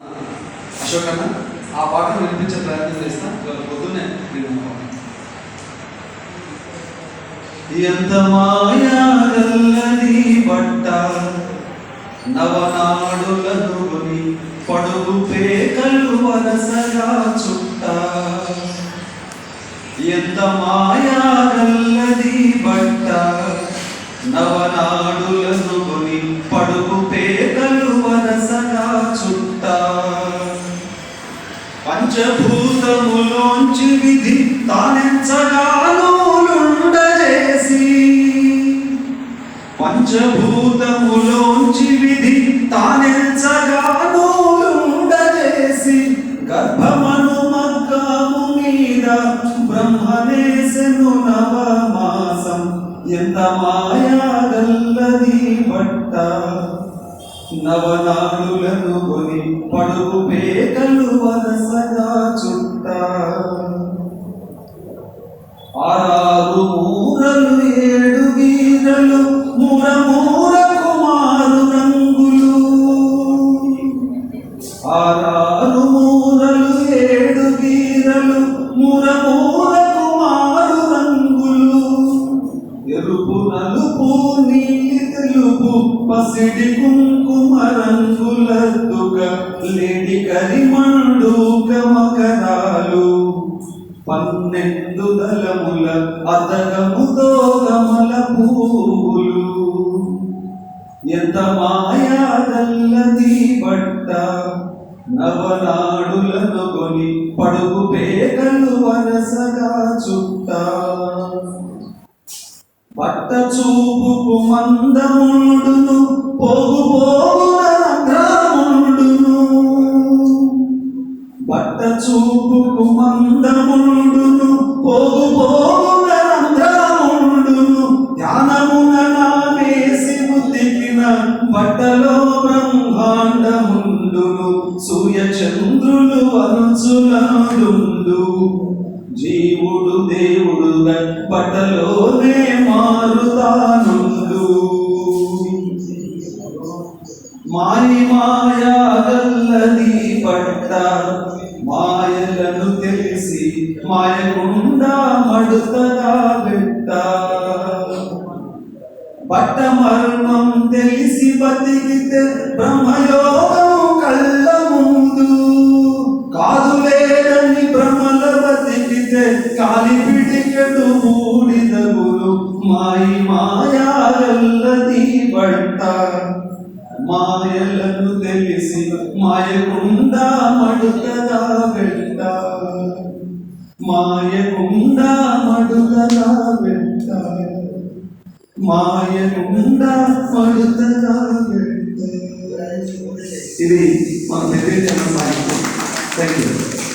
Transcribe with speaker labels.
Speaker 1: అశోక్ అన్న ఆ పాటను వినిపించే ప్రయత్నం చేస్తా. ఇవాళ పొద్దున్నే ఎంత మాయాగల్లది బట్ట నవనాడులను కొని పడుగు పేకలు వరసగా చుట్ట. ఎంత మాయాగల్లది బట్ట నవనాడులను కొని పడుగు పేకలు వరసగా చుట్ట. పంచభూతములోంచి విధి తానెంచగానులుండజేసి, పంచభూతములోంచి విధి తానెంచగానులుండజేసి, గర్భమను మగ్గాము మీద బ్రహ్మనేసెను నవమాసం. ఎంత మాయాగల్లది బట్ట నవనాడులను కొని పడుగు పేకలు వరసగా చుట్ట. ఆరారు మూరలు ఏడు గీరలు మూరమూరకు మారు రంగులు. ఆరారు మూరలు ఏడు గీరలు మూరమూరకు మారు రంగులు. ఎరుపు నలుపు నీలి తెలుపు పసిడి కుంకుమ రంగులద్దుగా లేడి కరిమండు కమకరాలు. 12 దళముల అతగముతో గమల పూలు. ఎంత మాయాగల్లది బట్ట నవనాడులను కొని పడుగు పేకలు వరసగా చుట్ట. బట్ట చూపుకు మందముండును పోగు పోగున రంధ్రముండును. బట్ట చూపుకు మందముండును పోగు పోగున రంధ్రముండును. ధ్యానమున నానేసి ఉతికిన బట్టలో బ్రహ్మాండముండును. సూర్య చంద్రులు అనుచులందుండు. జీవుడు దేవుడుగా బట్టలోనే మారుతానుండు. మాయాగల్లది బట్ట మాయలను తెలిసి మాయకుండా మడుతగా పెట్ట. బట్ట మర్మం తెలిసి బతికితే బ్రహ్మయోగం కళ్ళ ముందు. కాదులేదని భ్రమల బతికితే కాలి పిడికెడు బూడిదగులు. మాయాగల్లది బట్ట మాయలను తెలిసి మాయకుండా మడుతగా పెట్ట. మాయకుండా మడుతగా పెట్ట. మాయకుండా మడుతగా పెట్ట. ఇది మన తెలియజేయడం. Thank you.